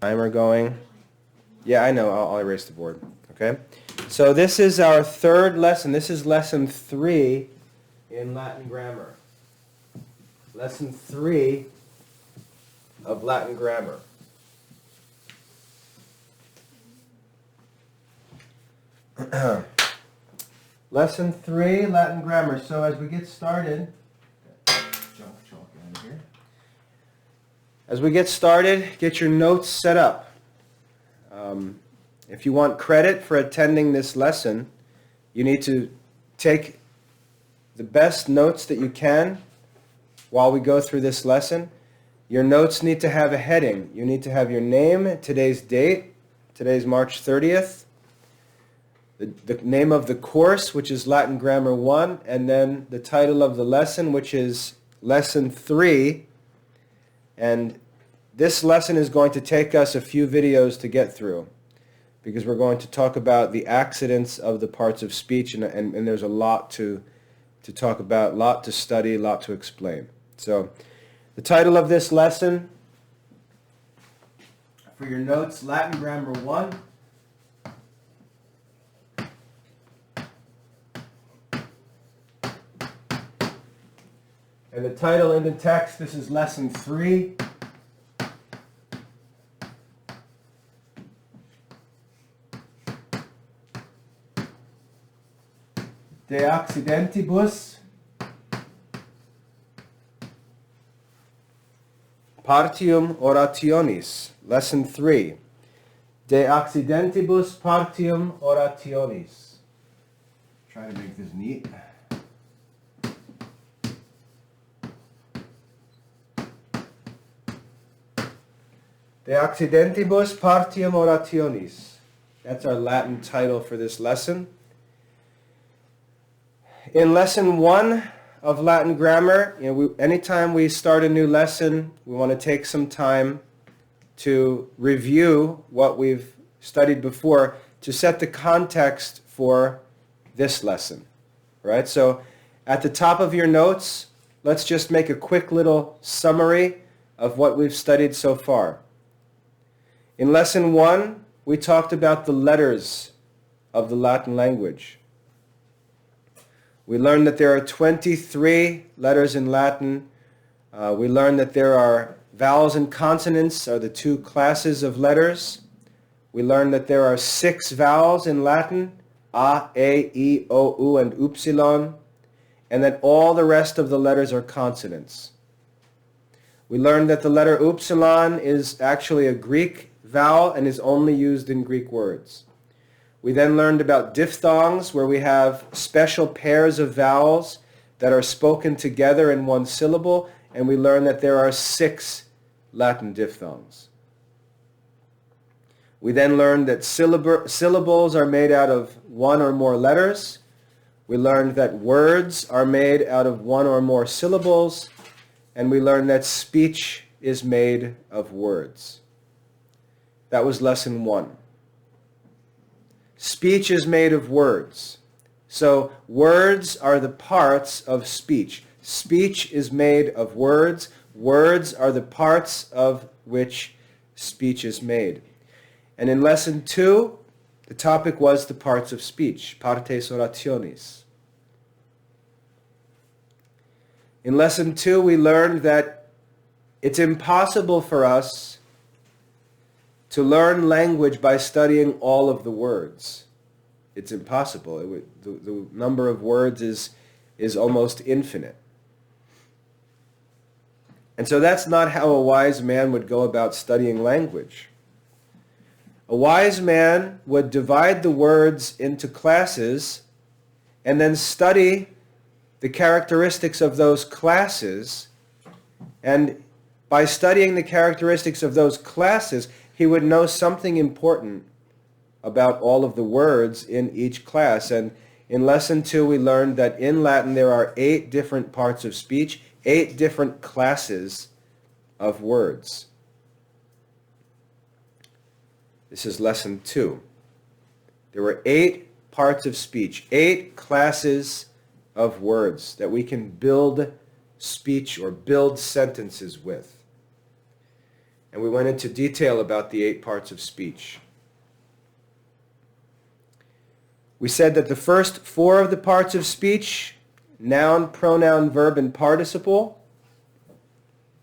Timer going. Yeah, I know. I'll erase the board. Okay. So this is our third lesson. This is lesson 3 in Latin grammar. Lesson 3 of Latin grammar. Lesson 3, Latin grammar. So as we get started, junk chalk out of here. As we get started, get your notes set up. If you want credit for attending this lesson, you need to take the best notes that you can while we go through this lesson. Your notes need to have a heading. You need to have your name, today's date, today's March 30th, the name of the course, which is Latin Grammar 1, and then the title of the lesson, which is Lesson 3. And this lesson is going to take us a few videos to get through because we're going to talk about the accidents of the parts of speech, and there's a lot to talk about, a lot to study, a lot to explain. So the title of this lesson, for your notes, Latin Grammar 1. And the title in the text, this is Lesson 3. De accidentibus partium orationis. Lesson 3. De accidentibus partium orationis. Try to make this neat. De accidentibus partium orationis. That's our Latin title for this lesson. In lesson 1 of Latin grammar, anytime we start a new lesson, we want to take some time to review what we've studied before to set the context for this lesson. Right? So at the top of your notes, let's just make a quick little summary of what we've studied so far. In lesson 1, we talked about the letters of the Latin language. We learned that there are 23 letters in Latin. We learned that there are vowels and consonants are the two classes of letters. We learned that there are 6 vowels in Latin, a, e, o, u, and upsilon, and that all the rest of the letters are consonants. We learned that the letter upsilon is actually a Greek vowel and is only used in Greek words. We then learned about diphthongs, where we have special pairs of vowels that are spoken together in one syllable, and we learned that there are 6 Latin diphthongs. We then learned that syllables are made out of 1 or more letters. We learned that words are made out of 1 or more syllables, and we learned that speech is made of words. That was lesson 1. Speech is made of words. So words are the parts of speech. Speech is made of words. Words are the parts of which speech is made. And in lesson 2, the topic was the parts of speech, partes orationis. In lesson 2, we learned that it's impossible for us to learn language by studying all of the words. It's impossible. The number of words is almost infinite. And so that's not how a wise man would go about studying language. A wise man would divide the words into classes and then study the characteristics of those classes. And by studying the characteristics of those classes, he would know something important about all of the words in each class. And in lesson 2, we learned that in Latin there are 8 different parts of speech, 8 different classes of words. This is lesson 2. There were 8 parts of speech, 8 classes of words that we can build speech or build sentences with. And we went into detail about the 8 parts of speech. We said that the first 4 of the parts of speech, noun, pronoun, verb, and participle.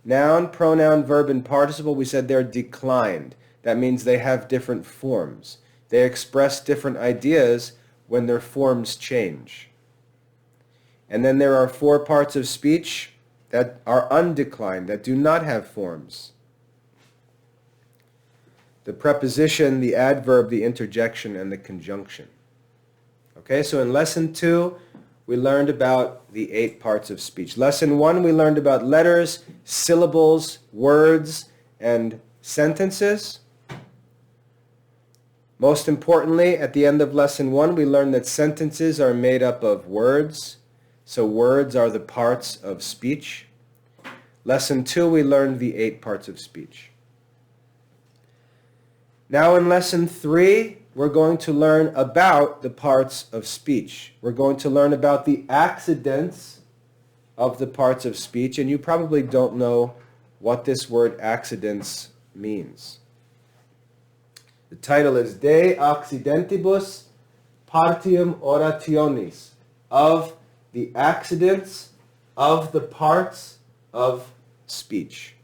Noun, pronoun, verb, and participle, we said they're declined. That means they have different forms. They express different ideas when their forms change. And then there are 4 parts of speech that are undeclined, that do not have forms. The preposition, the adverb, the interjection, and the conjunction. Okay, so in Lesson 2, we learned about the 8 parts of speech. Lesson 1, we learned about letters, syllables, words, and sentences. Most importantly, at the end of Lesson 1, we learned that sentences are made up of words. So words are the parts of speech. Lesson 2, we learned the 8 parts of speech. Now in Lesson 3, we're going to learn about the parts of speech. We're going to learn about the accidents of the parts of speech, and you probably don't know what this word accidents means. The title is De Accidentibus Partium Orationis, of the accidents of the parts of speech.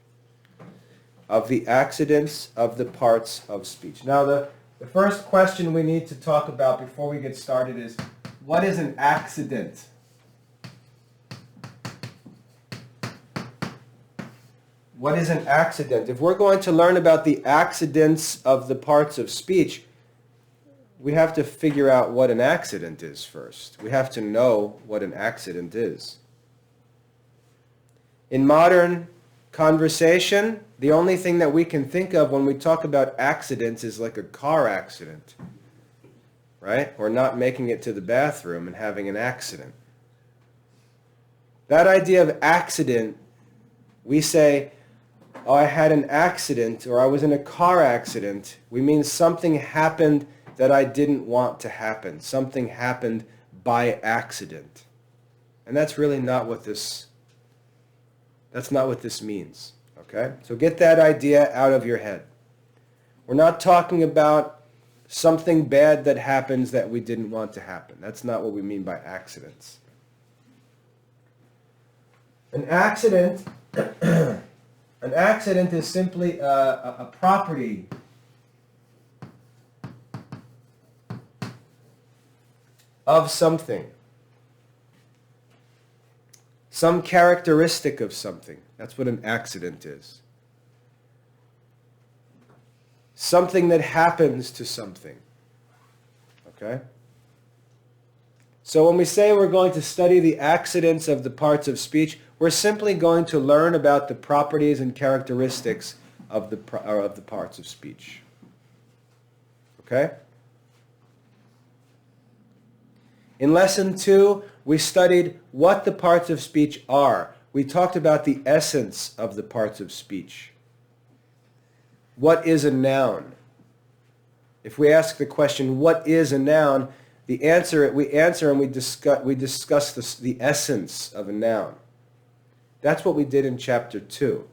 Of the accidents of the parts of speech. Now the first question we need to talk about before we get started is, what is an accident? What is an accident? If we're going to learn about the accidents of the parts of speech, we have to figure out what an accident is first. We have to know what an accident is. In modern conversation, the only thing that we can think of when we talk about accidents is like a car accident, right? Or not making it to the bathroom and having an accident. That idea of accident, we say, oh, I had an accident, or I was in a car accident. We mean something happened that I didn't want to happen. Something happened by accident. And that's really not what this means. Okay? So get that idea out of your head. We're not talking about something bad that happens that we didn't want to happen. That's not what we mean by accidents. An accident is simply a property of something. Some characteristic of something. That's what an accident is. Something that happens to something. Okay? So when we say we're going to study the accidents of the parts of speech, we're simply going to learn about the properties and characteristics of the parts of speech. Okay? In Lesson 2, we studied what the parts of speech are. We talked about the essence of the parts of speech. What is a noun? If we ask the question, what is a noun? We answer and we discuss the essence of a noun. That's what we did in Chapter 2.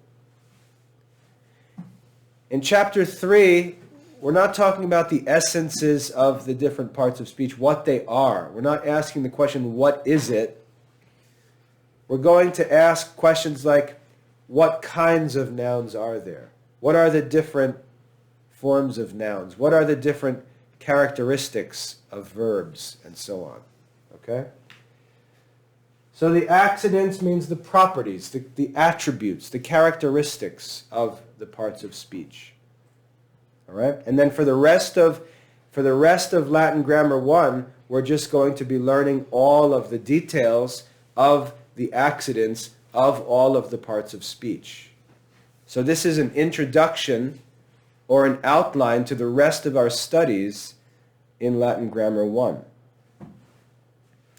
In Chapter 3, we're not talking about the essences of the different parts of speech, what they are. We're not asking the question, what is it? We're going to ask questions like, what kinds of nouns are there? What are the different forms of nouns? What are the different characteristics of verbs? And so on. Okay? So the accidents means the properties, the attributes, the characteristics of the parts of speech. All right? And then for the rest of Latin Grammar 1, we're just going to be learning all of the details of the accidents of all of the parts of speech. So this is an introduction or an outline to the rest of our studies in Latin Grammar 1.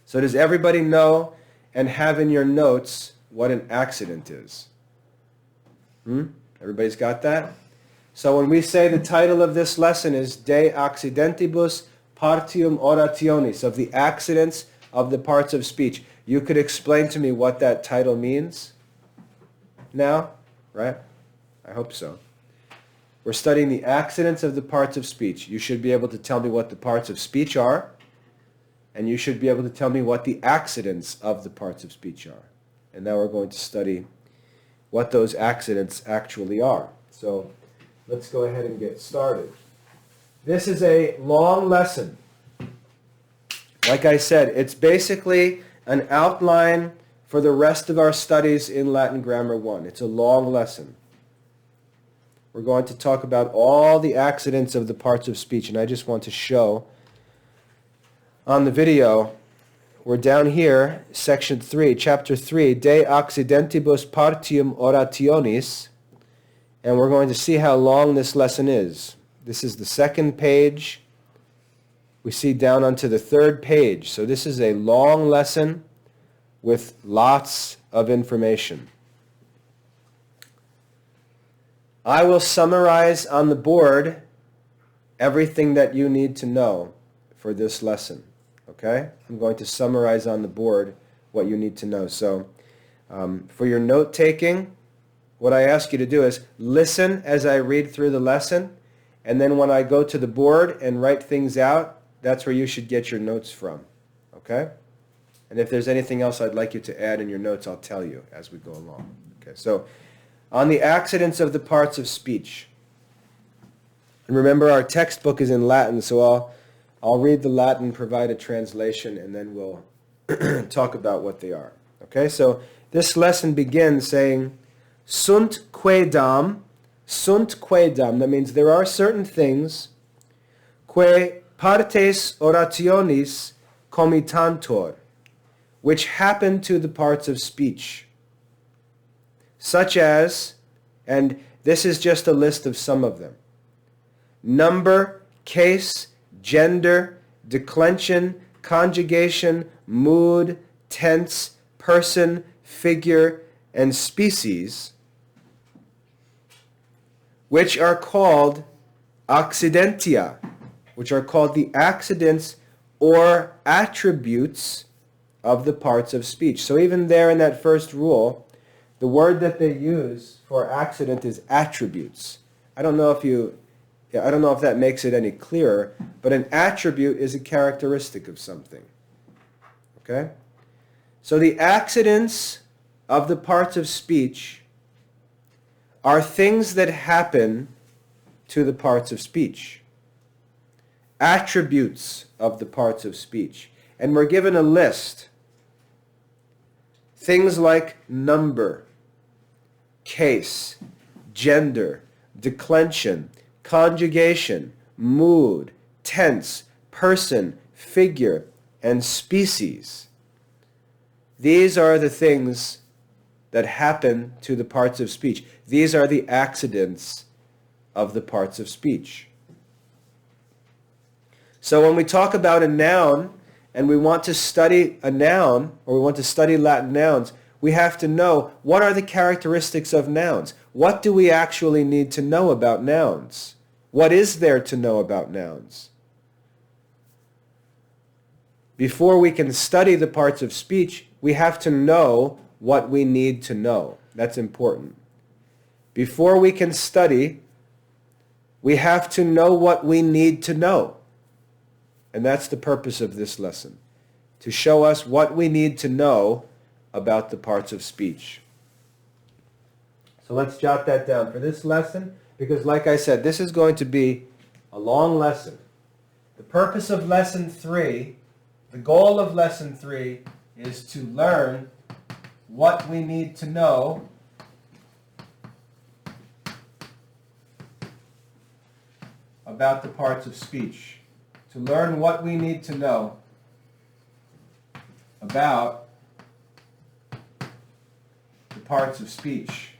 So does everybody know and have in your notes what an accident is? Everybody's got that? So when we say the title of this lesson is De Accidentibus Partium Orationis, of the accidents of the parts of speech, you could explain to me what that title means now, right? I hope so. We're studying the accidents of the parts of speech. You should be able to tell me what the parts of speech are, and you should be able to tell me what the accidents of the parts of speech are. And now we're going to study what those accidents actually are. So let's go ahead and get started. This is a long lesson. Like I said, it's basically an outline for the rest of our studies in Latin Grammar 1. It's a long lesson. We're going to talk about all the accidents of the parts of speech, and I just want to show on the video, we're down here, section 3, chapter 3, De Accidentibus Partium Orationis, and we're going to see how long this lesson is. This is the second page. We see down onto the third page. So this is a long lesson with lots of information. I will summarize on the board everything that you need to know for this lesson. Okay? I'm going to summarize on the board what you need to know. So for your note-taking, what I ask you to do is listen as I read through the lesson, and then when I go to the board and write things out, that's where you should get your notes from. Okay? And if there's anything else I'd like you to add in your notes, I'll tell you as we go along. Okay, so on the accidents of the parts of speech. And remember, our textbook is in Latin, so I'll read the Latin, provide a translation, and then we'll talk about what they are. Okay, so this lesson begins saying, sunt quaedam. That means there are certain things, que partes orationis comitantur, which happen to the parts of speech, such as, and this is just a list of some of them, number, case, gender, declension, conjugation, mood, tense, person, figure, and species, which are called accidentia, which are called the accidents or attributes of the parts of speech. So even there in that first rule, the word that they use for accident is attributes. I don't know if that makes it any clearer, but an attribute is a characteristic of something. Okay? So the accidents of the parts of speech are things that happen to the parts of speech. Attributes of the parts of speech. And we're given a list. Things like number, case, gender, declension, conjugation, mood, tense, person, figure, and species. These are the things that happen to the parts of speech. These are the accidents of the parts of speech. So when we talk about a noun and we want to study a noun, or we want to study Latin nouns, we have to know what are the characteristics of nouns. What do we actually need to know about nouns? What is there to know about nouns? Before we can study the parts of speech, we have to know what we need to know. That's important. Before we can study, we have to know what we need to know. And that's the purpose of this lesson, to show us what we need to know about the parts of speech. So let's jot that down for this lesson, because like I said, this is going to be a long lesson. The purpose of lesson 3, the goal of lesson 3 is to learn what we need to know about the parts of speech. To learn what we need to know about the parts of speech.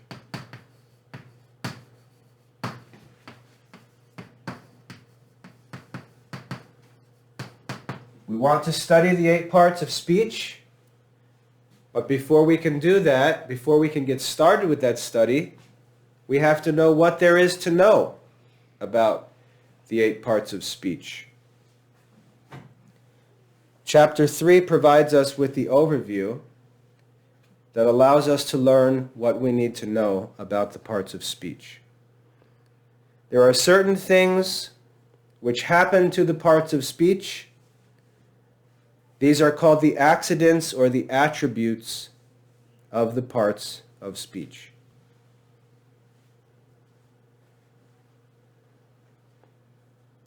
We want to study the 8 parts of speech, but before we can do that, before we can get started with that study, we have to know what there is to know about the 8 parts of speech. Chapter 3 provides us with the overview that allows us to learn what we need to know about the parts of speech. There are certain things which happen to the parts of speech. These are called the accidents or the attributes of the parts of speech.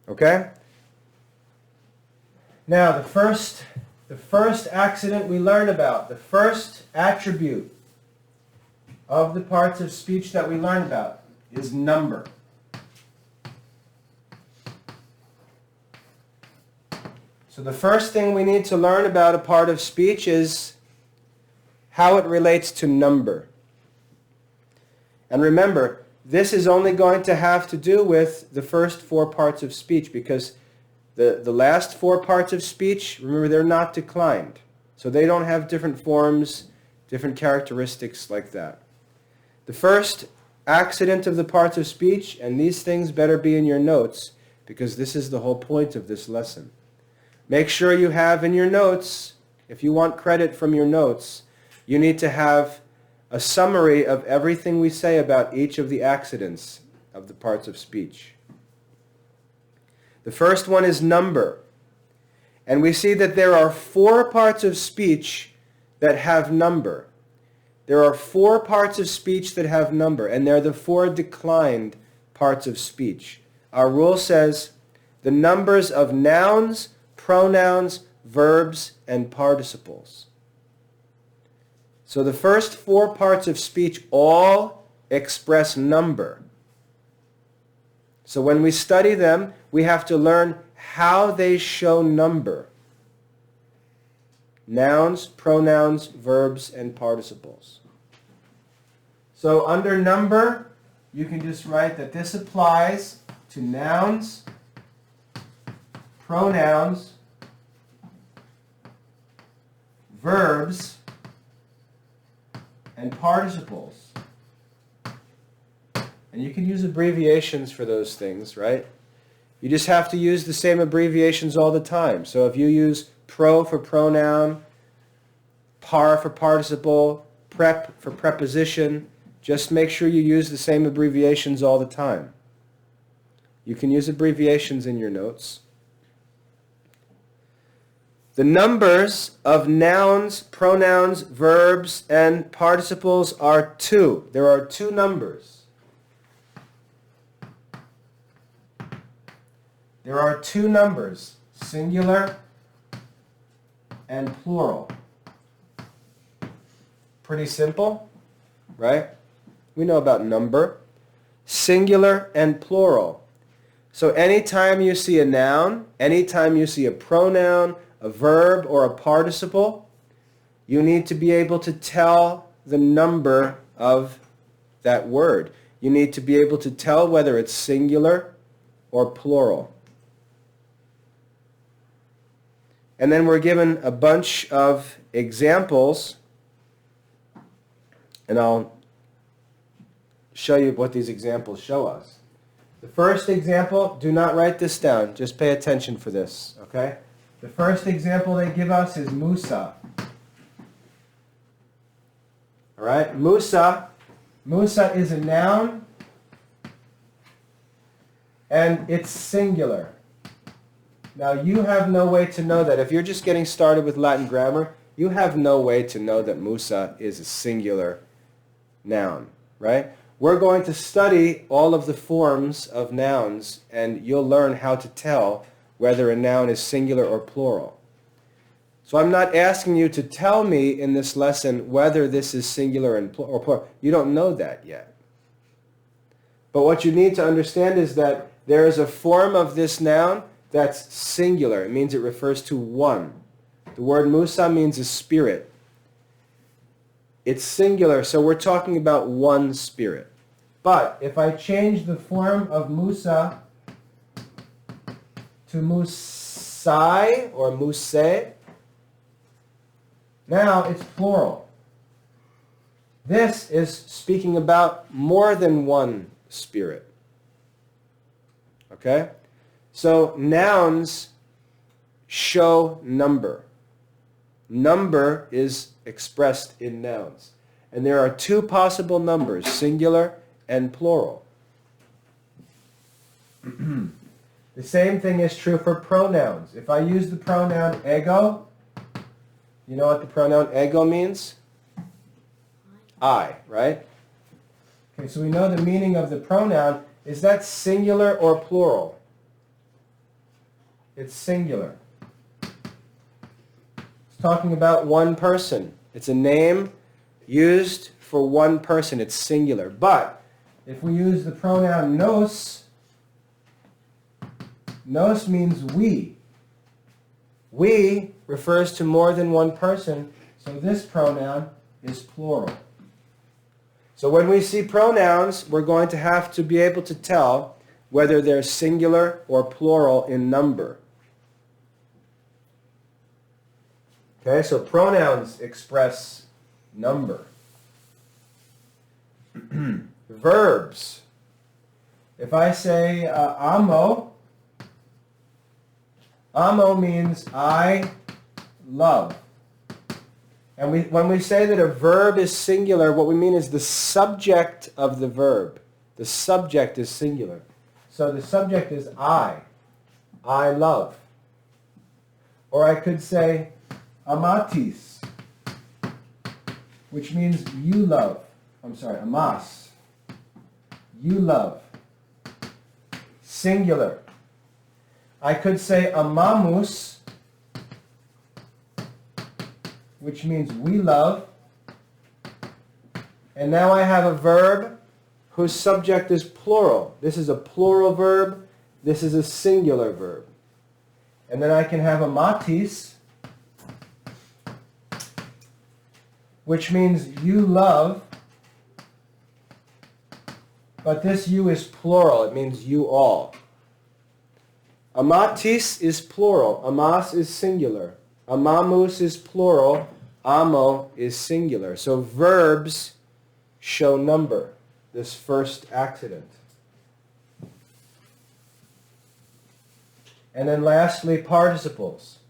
Okay? Now, the first accident we learn about, the first attribute of the parts of speech that we learn about is number. So the first thing we need to learn about a part of speech is how it relates to number. And remember, this is only going to have to do with the first four parts of speech, because the last four parts of speech, remember, they're not declined. So they don't have different forms, different characteristics like that. The first accident of the parts of speech, and these things better be in your notes, because this is the whole point of this lesson. Make sure you have in your notes, if you want credit from your notes, you need to have a summary of everything we say about each of the accidents of the parts of speech. The first one is number. And we see that there are four parts of speech that have number. There are four parts of speech that have number, and they're the four declined parts of speech. Our rule says the numbers of nouns, pronouns, verbs, and participles. So the first four parts of speech all express number. So when we study them, we have to learn how they show number. Nouns, pronouns, verbs, and participles. So under number, you can just write that this applies to nouns, pronouns, verbs, and participles. And you can use abbreviations for those things, right? You just have to use the same abbreviations all the time. So if you use pro for pronoun, par for participle, prep for preposition, just make sure you use the same abbreviations all the time. You can use abbreviations in your notes. The numbers of nouns, pronouns, verbs, and participles are two. There are two numbers. There are two numbers, singular and plural. Pretty simple, right? We know about number. Singular and plural. So anytime you see a noun, anytime you see a pronoun, a verb, or a participle, you need to be able to tell the number of that word. You need to be able to tell whether it's singular or plural. And then we're given a bunch of examples, and I'll show you what these examples show us. The first example, do not write this down, just pay attention for this, okay? The first example they give us is Musa. All right, Musa. Musa is a noun, and it's singular. Now, you have no way to know that. If you're just getting started with Latin grammar, you have no way to know that Musa is a singular noun, right? We're going to study all of the forms of nouns, and you'll learn how to tell whether a noun is singular or plural. So I'm not asking you to tell me in this lesson whether this is singular or plural. You don't know that yet. But what you need to understand is that there is a form of this noun that's singular. It means it refers to one. The word Musa means a spirit. It's singular, so we're talking about one spirit. But if I change the form of Musa to Musai or Musay, now it's plural. This is speaking about more than one spirit. Okay? So nouns show number. Number is expressed in nouns. And there are two possible numbers, singular and plural. The same thing is true for pronouns. If I use the pronoun ego, you know what the pronoun ego means? I, right? Okay, so we know the meaning of the pronoun. Is that singular or plural? It's singular. It's talking about one person. It's a name used for one person. It's singular. But if we use the pronoun nos, nos means we. We refers to more than one person, so this pronoun is plural. So when we see pronouns, we're going to have to be able to tell whether they're singular or plural in number. Okay, so pronouns express number. Verbs. If I say amo, amo means I love. And when we say that a verb is singular, what we mean is the subject of the verb. The subject is singular. So the subject is I love. Or I could say amatis, which means you love. I'm sorry, amas. You love. Singular. I could say amamus, which means we love. And now I have a verb whose subject is plural. This is a plural verb. This is a singular verb. And then I can have amatis, which means you love, but this you is plural. It means you all. Amatis is plural. Amas is singular. Amamus is plural. Amo is singular. So verbs show number, this first accident. And then lastly, participles.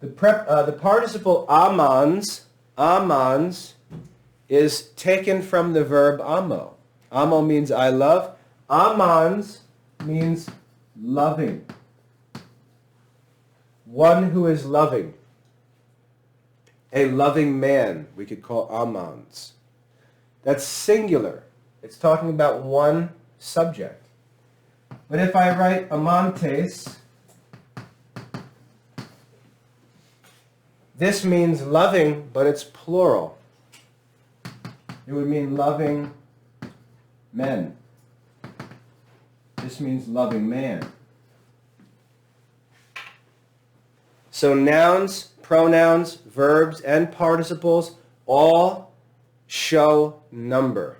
The participle amans is taken from the verb amo. Amo means I love. Amans means loving. One who is loving. A loving man, we could call amans. That's singular. It's talking about one subject. But if I write amantes, this means loving, but it's plural. It would mean loving men. This means loving man. So nouns, pronouns, verbs, and participles all show number.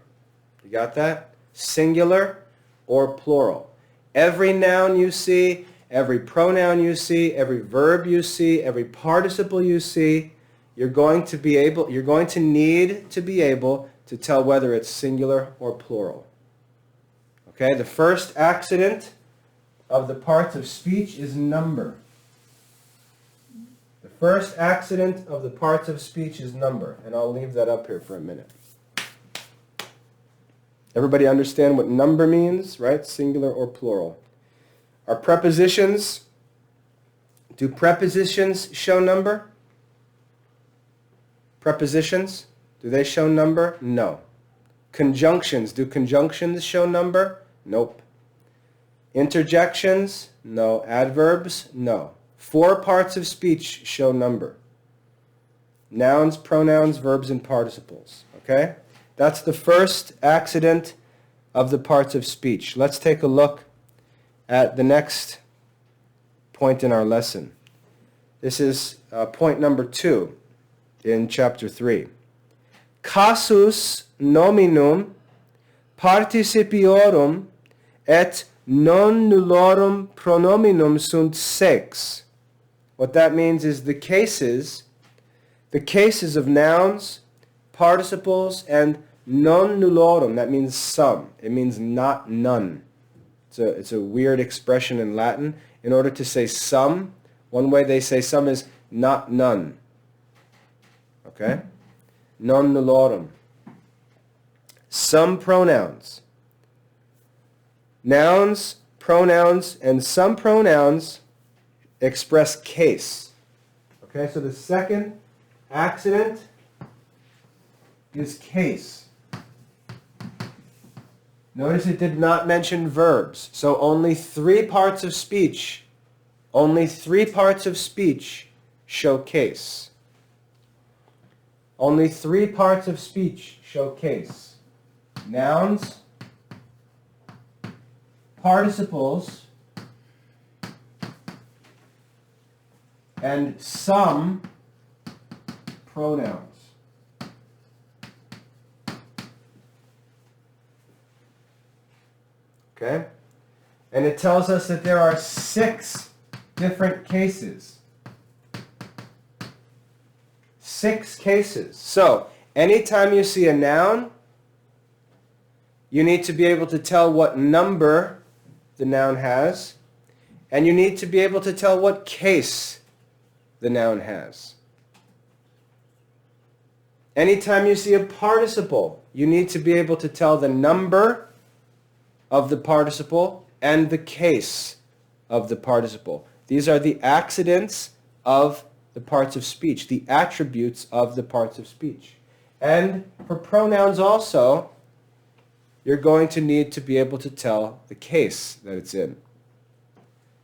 You got that? Singular or plural. Every noun you see, every pronoun you see, every verb you see, every participle you see, you're going to need to be able to tell whether it's singular or plural. Okay, the first accident of the parts of speech is number. The first accident of the parts of speech is number, and I'll leave that up here for a minute. Everybody understand what number means, right? Singular or plural. Are prepositions, do prepositions show number? Prepositions, do they show number? No. Conjunctions, do conjunctions show number? Nope. Interjections? No. Adverbs? No. 4 parts of speech show number. Nouns, pronouns, verbs, and participles. Okay? That's the first accident of the parts of speech. Let's take a look at the next point in our lesson. This is point number 2 in chapter 3. Casus nominum participiorum et non nullorum pronominum sunt sex. What that means is the cases of nouns, participles, and non nullorum. That means some. It means not none. It's a weird expression in Latin. In order to say some, one way they say some is not none. Okay? Non nullorum. some pronouns. Nouns, pronouns, and some pronouns express case. Okay, so the second accident is case. Notice it did not mention verbs, so only three parts of speech show case. Only three parts of speech show case. Nouns, participles, and some pronouns. Okay? And it tells us that there are 6 different cases. 6 cases. So, anytime you see a noun, you need to be able to tell what number the noun has, and you need to be able to tell what case the noun has. Anytime you see a participle, you need to be able to tell the number of the participle and the case of the participle. These are the accidents of the parts of speech, the attributes of the parts of speech. And for pronouns also, you're going to need to be able to tell the case that it's in.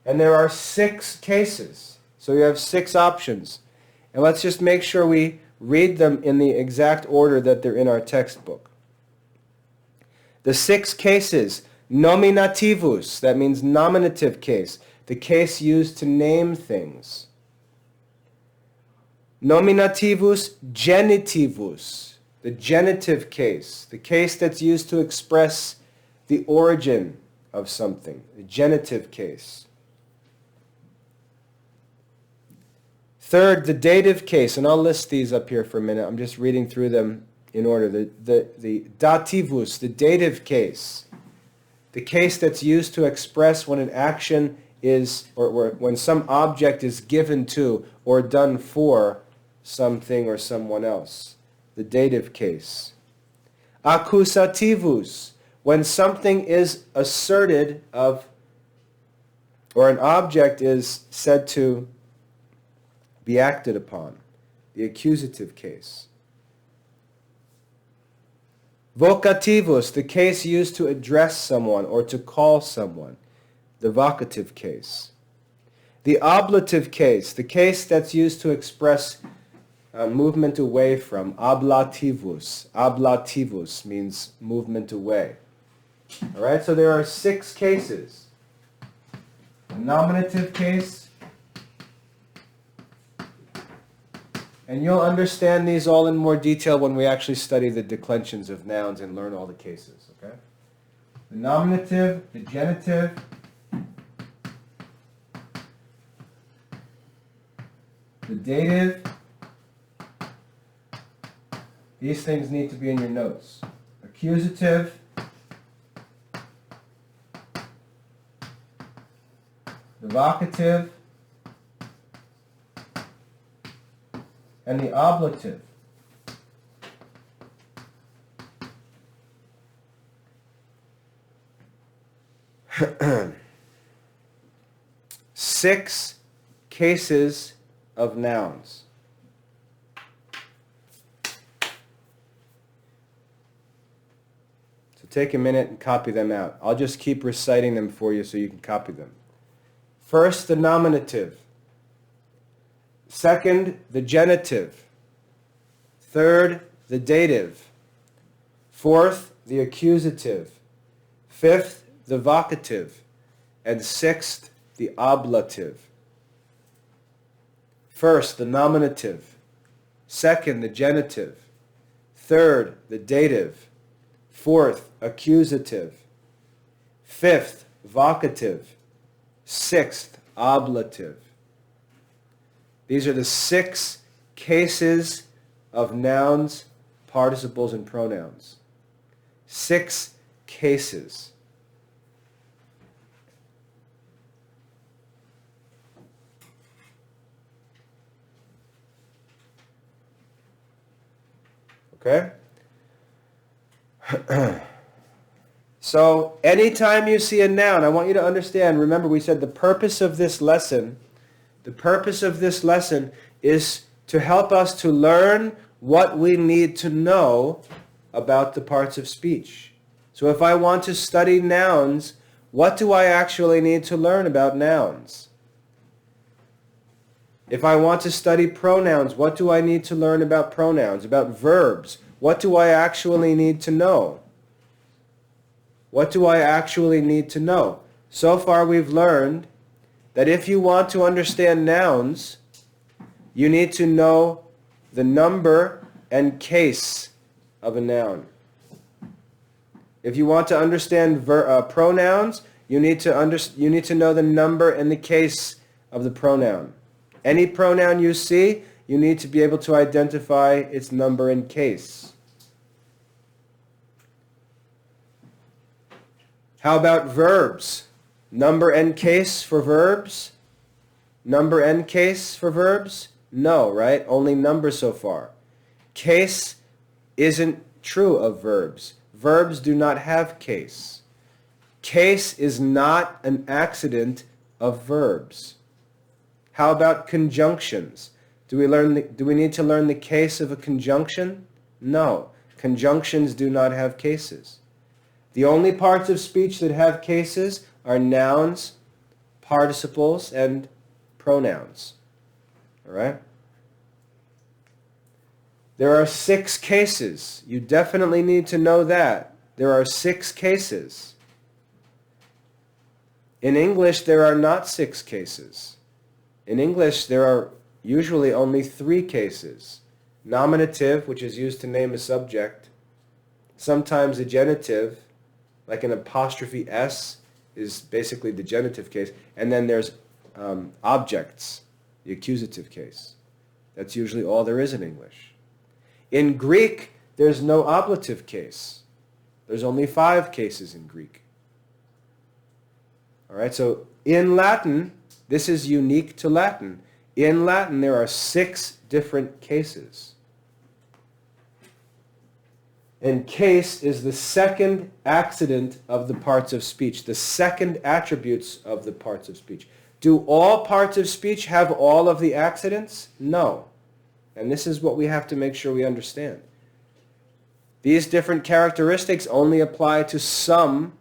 And there are 6 cases. So you have 6 options. And let's just make sure we read them in the exact order that they're in our textbook. The 6 cases: nominativus, that means nominative case, the case used to name things. Nominativus genitivus, the genitive case, the case that's used to express the origin of something, the genitive case. Third, the dative case, and I'll list these up here for a minute. I'm just reading through them in order. The dativus, the dative case, the case that's used to express when an action is, or when some object is given to or done for something or someone else. The dative case. Accusativus, when something is asserted of, or an object is said to be acted upon. The accusative case. Vocativus, the case used to address someone or to call someone. The vocative case. The ablative case, the case that's used to express movement away from. Ablativus. Ablativus means movement away. All right, so there are 6 cases. A nominative case, and you'll understand these all in more detail when we actually study the declensions of nouns and learn all the cases, okay? The nominative, the genitive, the dative. These things need to be in your notes. Accusative, the vocative, and the ablative. Six cases of nouns. So take a minute and copy them out. I'll just keep reciting them for you so you can copy them. First, the nominative. Second, the genitive. Third, the dative. Fourth, the accusative. Fifth, the vocative. And sixth, the ablative. First, the nominative. Second, the genitive. Third, the dative. Fourth, accusative. Fifth, vocative. Sixth, ablative. These are the 6 cases of nouns, participles, and pronouns. 6 cases. Okay? So anytime you see a noun, I want you to understand, remember we said the purpose of this lesson is to help us to learn what we need to know about the parts of speech. So if I want to study nouns, what do I actually need to learn about nouns? If I want to study pronouns, what do I need to learn about pronouns? About verbs, what do I actually need to know? What do I actually need to know? So far we've learned that if you want to understand nouns, you need to know the number and case of a noun. If you want to understand pronouns, you need to know the number and the case of the pronoun. Any pronoun you see, you need to be able to identify its number and case. How about verbs? Number and case for verbs? Number and case for verbs? No, right? Only number so far. Case isn't true of verbs. Verbs do not have case. Case is not an accident of verbs. How about conjunctions? Do we need to learn the case of a conjunction? No. Conjunctions do not have cases. The only parts of speech that have cases are nouns, participles, and pronouns. All right? There are 6 cases. You definitely need to know that. There are 6 cases. In English, there are not 6 cases. In English, there are usually only 3 cases. Nominative, which is used to name a subject. Sometimes a genitive, like an apostrophe S, is basically the genitive case. And then there's objects, the accusative case. That's usually all there is in English. In Greek, there's no ablative case. There's only 5 cases in Greek. All right, so in Latin, this is unique to Latin. In Latin, there are 6 different cases. And case is the second accident of the parts of speech, the second attributes of the parts of speech. Do all parts of speech have all of the accidents? No. And this is what we have to make sure we understand. These different characteristics only apply to some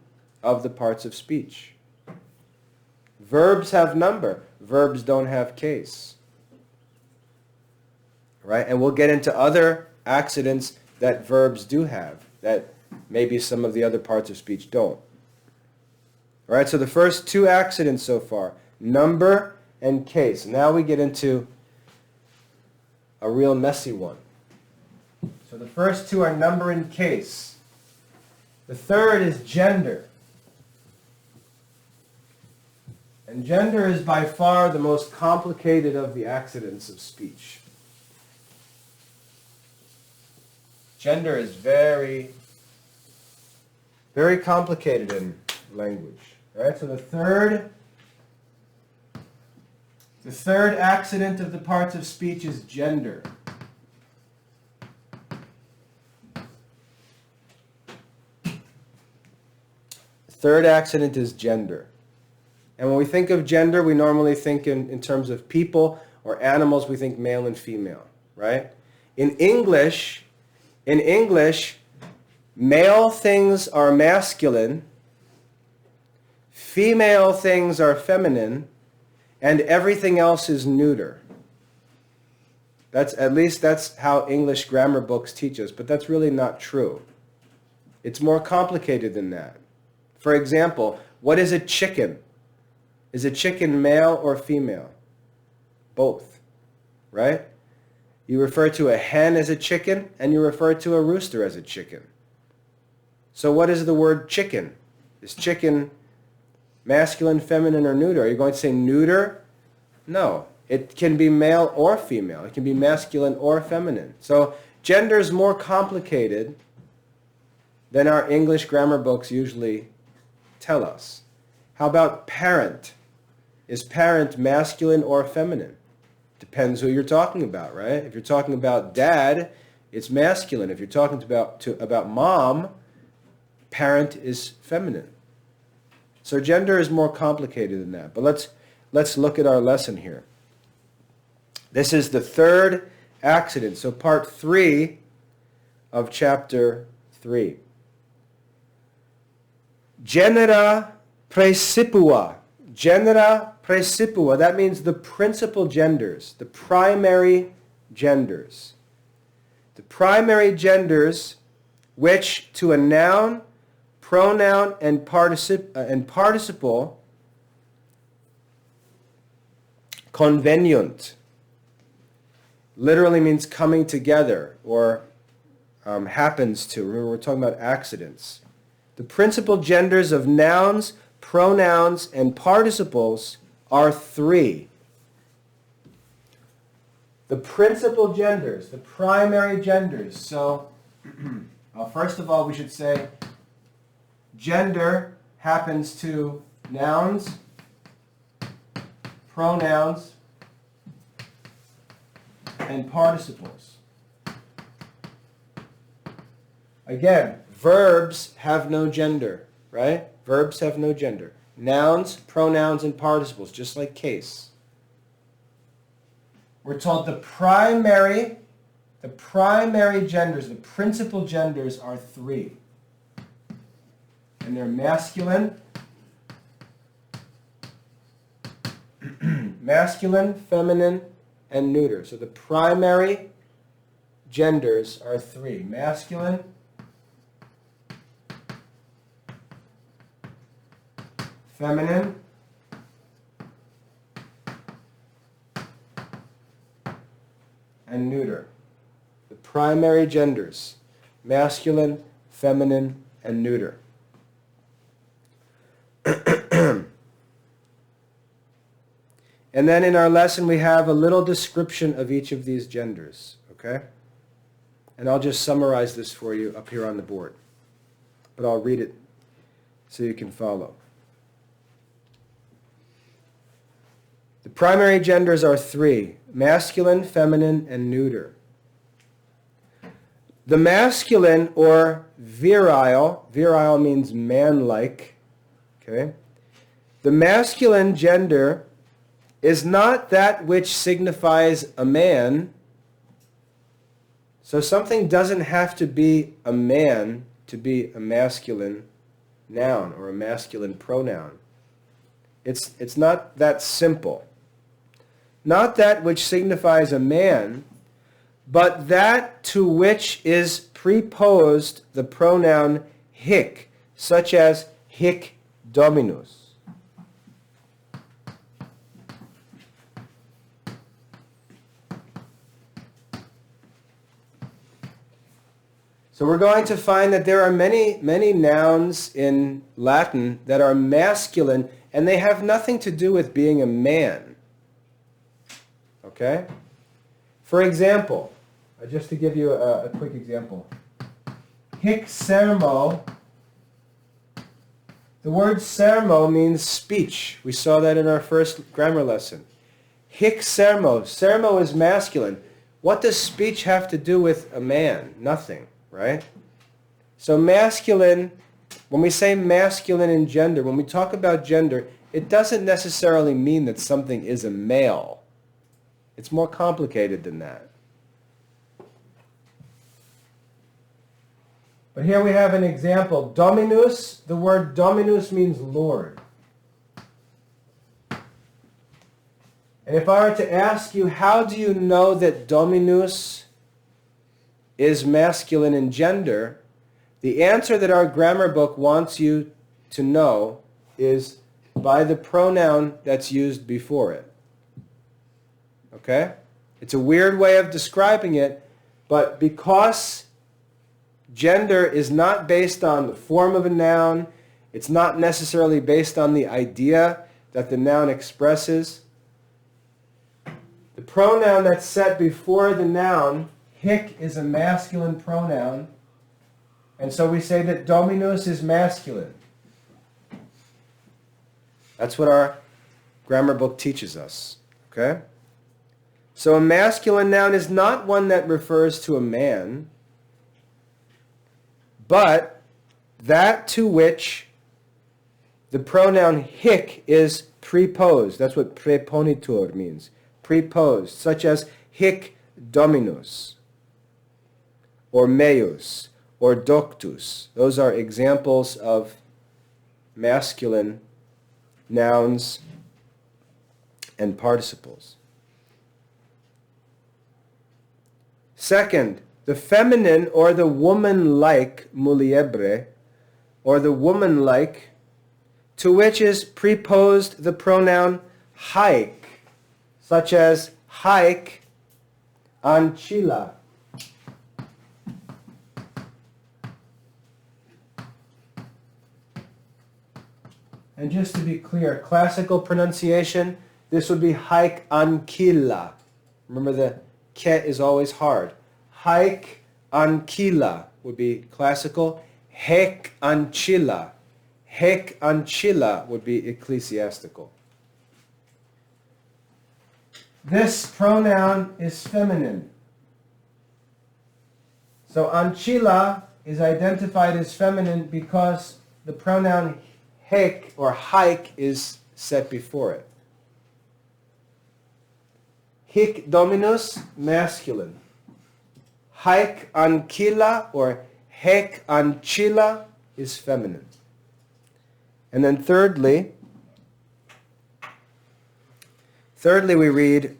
of the parts of speech. Verbs have number. Verbs don't have case. Right? And we'll get into other accidents that verbs do have, that maybe some of the other parts of speech don't. All right, so the first 2 accidents so far, number and case. Now we get into a real messy one. So the first 2 are number and case. The third is gender. And gender is by far the most complicated of the accidents of speech. Gender is very, very complicated in language. All right, so the third accident of the parts of speech is gender. The third accident is gender. And when we think of gender, we normally think in terms of people or animals, we think male and female, right? In English, male things are masculine, female things are feminine, and everything else is neuter. At least that's how English grammar books teach us, but that's really not true. It's more complicated than that. For example, what is a chicken? Is a chicken male or female? Both, right? You refer to a hen as a chicken, and you refer to a rooster as a chicken. So what is the word chicken? Is chicken masculine, feminine, or neuter? Are you going to say neuter? No. It can be male or female. It can be masculine or feminine. So gender is more complicated than our English grammar books usually tell us. How about parent? Is parent masculine or feminine? Depends who you're talking about, right? If you're talking about dad, it's masculine. If you're talking about mom, parent is feminine. So gender is more complicated than that. But let's look at our lesson here. This is the third accident. So part 3 of chapter 3. Genera praecipua. Genera praecipua. That means the principal genders, the primary genders. The primary genders which to a noun, pronoun, and participle conveniunt. Literally means coming together or happens to. Remember, we're talking about accidents. The principal genders of nouns, pronouns, and participles are 3. The principal genders, the primary genders. So, first of all, we should say gender happens to nouns, pronouns, and participles. Again, verbs have no gender, right? Verbs have no gender. Nouns, pronouns, and participles, just like case. We're told the primary genders, the principal genders are 3. And they're masculine, feminine, and neuter. So the primary genders are 3. Masculine, feminine, and neuter. The primary genders, masculine, feminine, and neuter. And then in our lesson we have a little description of each of these genders, okay? And I'll just summarize this for you up here on the board. But I'll read it so you can follow. The primary genders are 3, masculine, feminine, and neuter. The masculine or virile means manlike, okay? The masculine gender is not that which signifies a man. So something doesn't have to be a man to be a masculine noun or a masculine pronoun. It's not that simple. Not that which signifies a man, but that to which is preposed the pronoun hic, such as hic dominus. So we're going to find that there are many nouns in Latin that are masculine, and they have nothing to do with being a man. Okay? For example, just to give you a quick example. Hic sermo. The word sermo means speech. We saw that in our first grammar lesson. Hic sermo. Sermo is masculine. What does speech have to do with a man? Nothing. Right? So masculine, when we say masculine in gender, when we talk about gender, it doesn't necessarily mean that something is a male. It's more complicated than that. But here we have an example. Dominus, the word dominus means Lord. And if I were to ask you, how do you know that dominus is masculine in gender, the answer that our grammar book wants you to know is by the pronoun that's used before it. Okay? It's a weird way of describing it, but because gender is not based on the form of a noun, it's not necessarily based on the idea that the noun expresses, the pronoun that's set before the noun, hic, is a masculine pronoun, and so we say that dominus is masculine. That's what our grammar book teaches us, okay? So a masculine noun is not one that refers to a man, but that to which the pronoun hic is preposed. That's what preponitor means. Preposed, such as hic dominus, or meus, or doctus. Those are examples of masculine nouns and participles. Second, the feminine or the woman-like muliebre, or the woman-like, to which is preposed the pronoun haik, such as haik ancilla. And just to be clear, classical pronunciation, this would be haik ancilla. Remember, the ke is always hard. Haik ancilla would be classical. Hek ancilla. Hek ancilla would be ecclesiastical. This pronoun is feminine. So ancilla is identified as feminine because the pronoun hek or haik is set before it. Hic dominus, masculine. Haik ancilla or hek ancilla is feminine. And then thirdly we read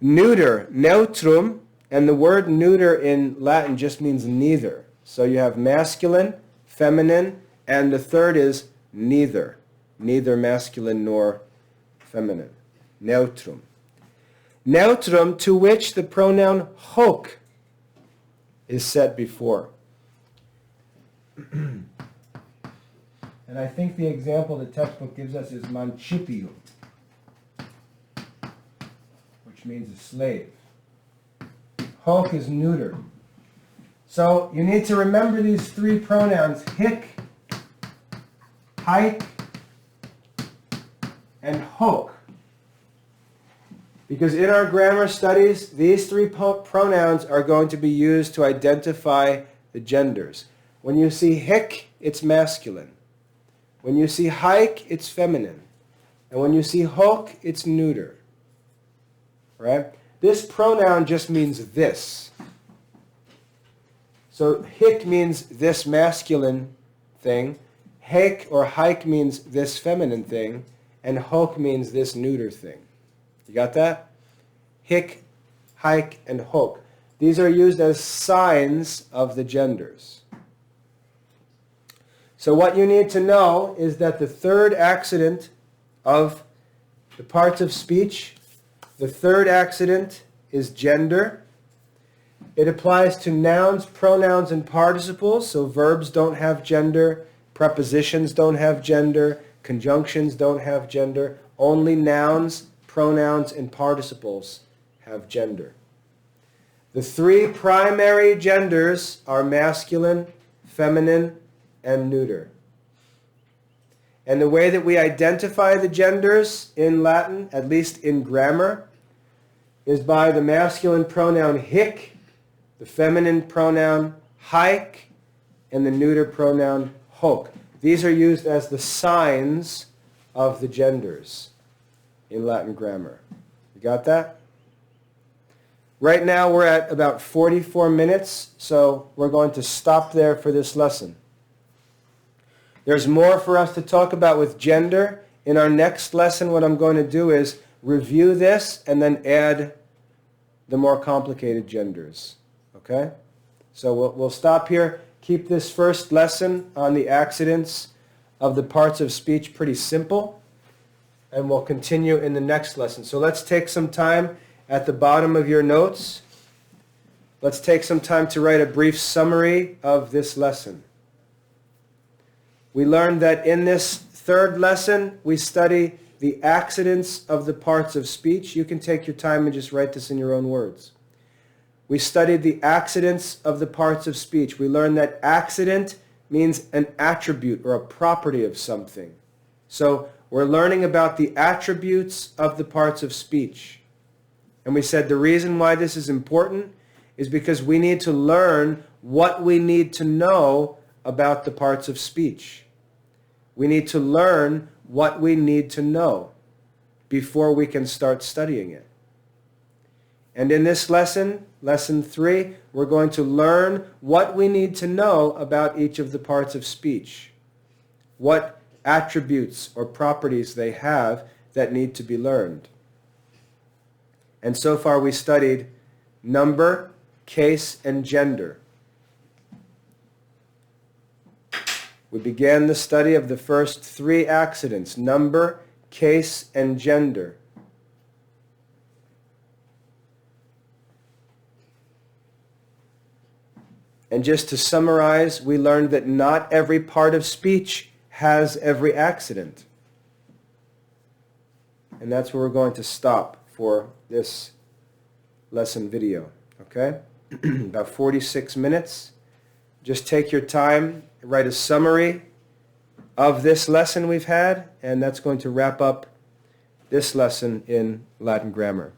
neuter, neutrum, and the word neuter in Latin just means neither. So you have masculine, feminine, and the third is neither. Neither masculine nor feminine. Neutrum. Neutrum, to which the pronoun hoc is set before. And I think the example the textbook gives us is mancipium, which means a slave. Hoc is neuter. So you need to remember these three pronouns, hic, haik, and hoc. Because in our grammar studies, these three pronouns are going to be used to identify the genders. When you see hic, it's masculine. When you see haik, it's feminine. And when you see hoc, it's neuter. Right? This pronoun just means this. So hic means this masculine thing. Hek or haik means this feminine thing. And hoc means this neuter thing. You got that? Hic, haik, and hoc. These are used as signs of the genders. So what you need to know is that the third accident of the parts of speech, the third accident is gender. It applies to nouns, pronouns, and participles. So verbs don't have gender, prepositions don't have gender, conjunctions don't have gender. Only nouns, pronouns, and participles have gender. The three primary genders are masculine, feminine, and neuter. And the way that we identify the genders in Latin, at least in grammar, is by the masculine pronoun hic, the feminine pronoun haik, and the neuter pronoun hoc. These are used as the signs of the genders in Latin grammar. You got that? Right now we're at about 44 minutes, so we're going to stop there for this lesson. There's more for us to talk about with gender. In our next lesson, what I'm going to do is review this and then add the more complicated genders. Okay? So we'll stop here. Keep this first lesson on the accidents of the parts of speech pretty simple, and we'll continue in the next lesson. So let's take some time at the bottom of your notes. Let's take some time to write a brief summary of this lesson. We learned that in this third lesson, we study the accidents of the parts of speech. You can take your time and just write this in your own words. We studied the accidents of the parts of speech. We learned that accident means an attribute or a property of something. So we're learning about the attributes of the parts of speech. And we said the reason why this is important is because we need to learn what we need to know about the parts of speech. We need to learn what we need to know before we can start studying it. And in this lesson, lesson 3, we're going to learn what we need to know about each of the parts of speech, what attributes or properties they have that need to be learned. And so far we studied number, case, and gender. We began the study of the first 3 accidents, number, case, and gender. And just to summarize, we learned that not every part of speech has every accident. And that's where we're going to stop for this lesson video, okay? About 46 minutes. Just take your time, write a summary of this lesson we've had, and that's going to wrap up this lesson in Latin grammar.